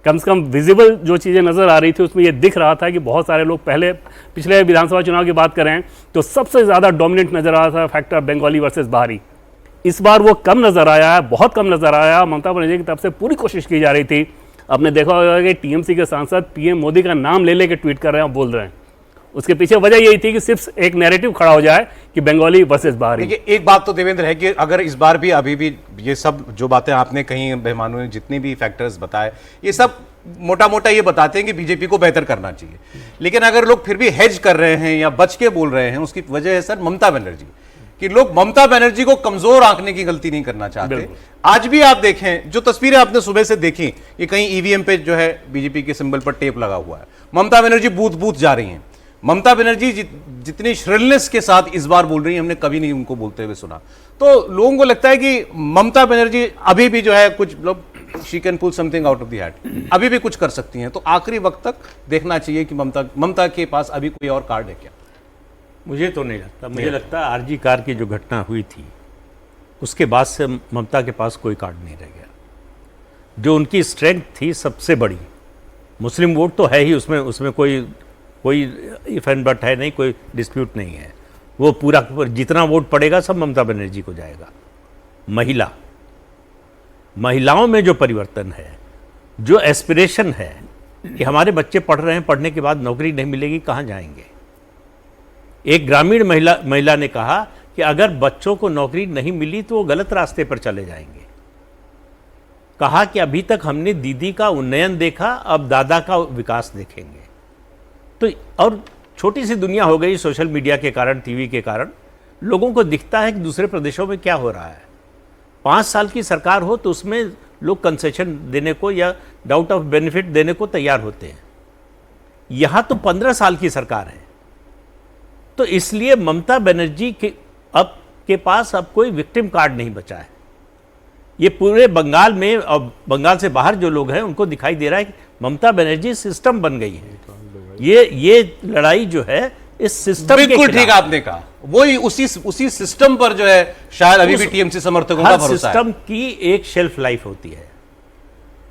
कम से कम विजिबल जो चीज़ें नज़र आ रही थी उसमें ये दिख रहा था कि बहुत सारे लोग पहले पिछले विधानसभा चुनाव की बात करें तो सबसे ज़्यादा डोमिनेंट नज़र आ रहा था फैक्टर बंगाली वर्सेस बाहरी। इस बार वो कम नज़र आया है, बहुत कम नज़र आया। ममता बनर्जी की तरफ से पूरी कोशिश की जा रही थी। आपने देखा होगा कि टीएमसी के सांसद पीएम मोदी का नाम ले लेके ट्वीट कर रहे हैं, बोल रहे हैं। उसके पीछे वजह यही थी कि सिर्फ एक नैरेटिव खड़ा हो जाए कि बंगाली वर्सेस बाहरी। देखिए एक बात तो देवेंद्र है कि अगर इस बार भी अभी भी ये सब जो बातें आपने कही, मेहमानों ने जितने भी फैक्टर्स बताए, ये सब मोटा मोटा ये बताते हैं कि बीजेपी को बेहतर करना चाहिए। लेकिन अगर लोग फिर भी हेज कर रहे हैं या बच के बोल रहे हैं, उसकी वजह है सर ममता बनर्जी, कि लोग ममता बनर्जी को कमजोर आंकने की गलती नहीं करना चाहते। आज भी आप देखें जो तस्वीरें आपने सुबह से देखी कि कहीं ईवीएम पे जो है बीजेपी के सिंबल पर टेप लगा हुआ है। ममता बनर्जी बूथ बूथ जा रही हैं। ममता बनर्जी जितनी श्रिलनेस के साथ इस बार बोल रही है, हमने कभी नहीं उनको बोलते हुए सुना। तो लोगों को लगता है कि ममता बनर्जी अभी भी जो है कुछ लोग she can pull something out of the hat, अभी भी कुछ कर सकती हैं। तो आखिरी वक्त तक देखना चाहिए कि ममता के पास अभी कोई और कार्ड है क्या? मुझे तो नहीं लगता। मुझे लगता है आरजी कार की जो घटना हुई थी उसके बाद से ममता के पास कोई कार्ड नहीं रह गया। जो उनकी स्ट्रेंथ थी सबसे बड़ी, मुस्लिम वोट तो है ही, उसमें कोई इफ एंड बट है नहीं, कोई डिस्प्यूट नहीं है। वो पूरा जितना वोट पड़ेगा सब ममता बनर्जी को जाएगा। महिलाओं में जो परिवर्तन है, जो एस्पिरेशन है कि हमारे बच्चे पढ़ रहे हैं, पढ़ने के बाद नौकरी नहीं मिलेगी, कहाँ जाएंगे। एक ग्रामीण महिला ने कहा कि अगर बच्चों को नौकरी नहीं मिली तो वो गलत रास्ते पर चले जाएंगे। कहा कि अभी तक हमने दीदी का उन्नयन देखा, अब दादा का विकास देखेंगे। तो और छोटी सी दुनिया हो गई सोशल मीडिया के कारण, टीवी के कारण लोगों को दिखता है कि दूसरे प्रदेशों में क्या हो रहा है। 5 साल की सरकार हो तो उसमें लोग कंसेशन देने को या डाउट ऑफ बेनिफिट देने को तैयार होते हैं। यहाँ तो 15 साल की सरकार है। तो इसलिए ममता बनर्जी के पास अब कोई विक्टिम कार्ड नहीं बचा है। ये पूरे बंगाल में और बंगाल से बाहर जो लोग हैं उनको दिखाई दे रहा है कि ममता बनर्जी सिस्टम बन गई है। ये लड़ाई जो है इस सिस्टम के बिल्कुल ठीक आपने कहा, वही उसी सिस्टम पर जो है शायद अभी भी टीएमसी समर्थकों का भरोसा है। सिस्टम की एक शेल्फ लाइफ होती है,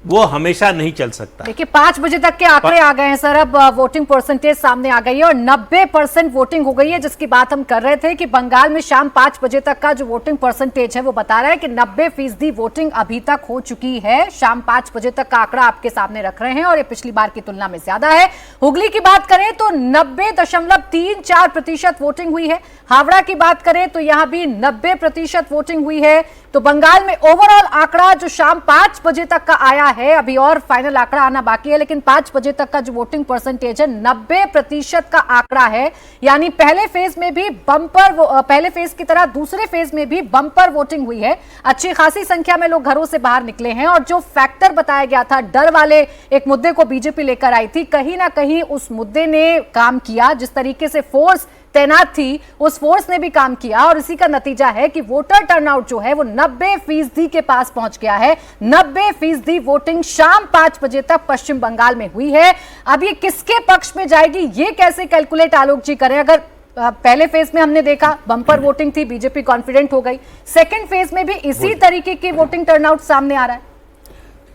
वो हमेशा नहीं चल सकता। देखिए 5 बजे तक के आंकड़े आ गए हैं सर। अब वोटिंग परसेंटेज सामने आ गई है और 90% वोटिंग हो गई है, जिसकी बात हम कर रहे थे कि बंगाल में शाम 5 बजे तक का जो वोटिंग परसेंटेज है वो बता रहा है कि 90% वोटिंग अभी तक हो चुकी है। शाम 5 बजे तक का आंकड़ा आपके सामने रख रहे हैं और ये पिछली बार की तुलना में ज्यादा है। हुगली की बात करें तो 90.34% वोटिंग हुई है। हावड़ा की बात करें तो यहां भी 90% वोटिंग हुई है। तो बंगाल में ओवरऑल आंकड़ा जो शाम 5 बजे तक का आया है, अभी और फाइनल आंकड़ा आना बाकी है, लेकिन 5 बजे तक का जो वोटिंग परसेंटेज है 90% का आंकड़ा है। यानी पहले फेज में भी पहले फेज की तरह दूसरे फेज में भी बम्पर वोटिंग हुई है। अच्छी खासी संख्या में लोग घरों से बाहर निकले हैं और जो फैक्टर बताया गया था, डर वाले एक मुद्दे को बीजेपी लेकर आई थी, कहीं ना कहीं उस मुद्दे ने काम किया। जिस तरीके से फोर्स तैनात थी उस फोर्स ने भी काम किया और इसी का नतीजा है कि वोटर टर्नआउट जो है वो 90% के पास पहुंच गया है। 90% वोटिंग शाम 5 बजे तक पश्चिम बंगाल में हुई है। अब ये किसके पक्ष में जाएगी, ये कैसे कैलकुलेट आलोक जी करें। अगर पहले फेज में हमने देखा बम्पर वोटिंग थी, बीजेपी कॉन्फिडेंट हो गई। सेकेंड फेज में भी इसी तरीके की वोटिंग टर्नआउट सामने आ रहा है।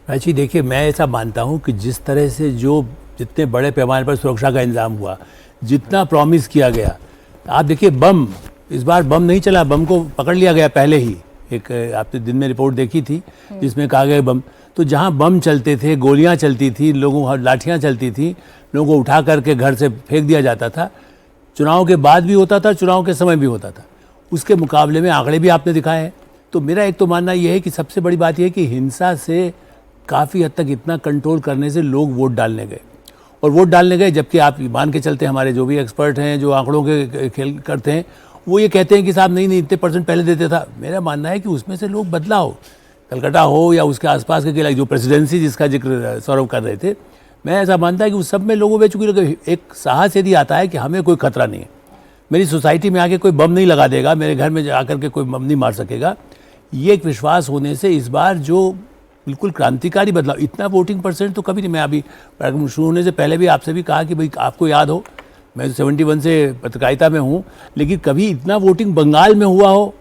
राजी देखिए, मैं ऐसा मानता हूं कि जिस तरह से जितने बड़े पैमाने पर सुरक्षा का इंतजाम हुआ, जितना प्रॉमिस किया गया, आप देखिए बम, इस बार बम नहीं चला, बम को पकड़ लिया गया पहले ही। एक आपने दिन में रिपोर्ट देखी थी जिसमें कहा गया बम, तो जहां बम चलते थे, गोलियां चलती थी, लोगों लाठियां चलती थी, लोगों को उठा करके घर से फेंक दिया जाता था। चुनाव के बाद भी होता था, चुनाव के समय भी होता था। उसके मुकाबले में आंकड़े भी आपने दिखाए हैं। तो मेरा एक तो मानना यह है कि सबसे बड़ी बात यह है कि हिंसा से काफ़ी हद तक इतना कंट्रोल करने से लोग वोट डालने गए और वोट डालने गए। जबकि आप मान के चलते, हमारे जो भी एक्सपर्ट हैं जो आंकड़ों के खेल करते हैं, वो ये कहते हैं कि साहब नहीं इतने % पहले देते था। मेरा मानना है कि उसमें से लोग बदला हो, कलकत्ता हो या उसके आसपास के इलाके, जो प्रेसिडेंसी जिसका जिक्र सौरभ कर रहे थे, मैं ऐसा मानता है कि उस सब में लोगों में चूंकि एक साहस यदि आता है कि हमें कोई खतरा नहीं है, मेरी सोसाइटी में आके कोई बम नहीं लगा देगा, मेरे घर में आकर के कोई बम नहीं मार सकेगा, ये एक विश्वास होने से इस बार जो बिल्कुल क्रांतिकारी बदलाव, इतना वोटिंग % तो कभी नहीं। मैं अभी कार्यक्रम शुरू होने से पहले भी आपसे भी कहा कि भाई आपको याद हो, मैं 71 से पत्रकारिता में हूँ, लेकिन कभी इतना वोटिंग बंगाल में हुआ हो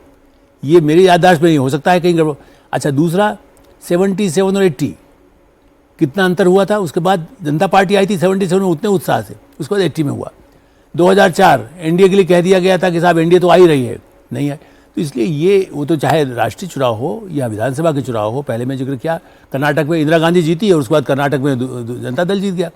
ये मेरी याददाश्त में नहीं। हो सकता है कहीं गड़बड़। अच्छा, दूसरा 77 और 80 कितना अंतर हुआ था। उसके बाद जनता पार्टी आई थी 77 में उतने उत्साह से, उसके बाद 80 में हुआ। 2004 एनडीए के लिए कह दिया गया था कि साहब एनडीए तो आ ही रही है, नहीं है। तो इसलिए ये वो तो चाहे राष्ट्रीय चुनाव हो या विधानसभा के चुनाव हो, पहले मैं जिक्र किया कर्नाटक में इंदिरा गांधी जीती और उसके बाद कर्नाटक में जनता दल जीत गया।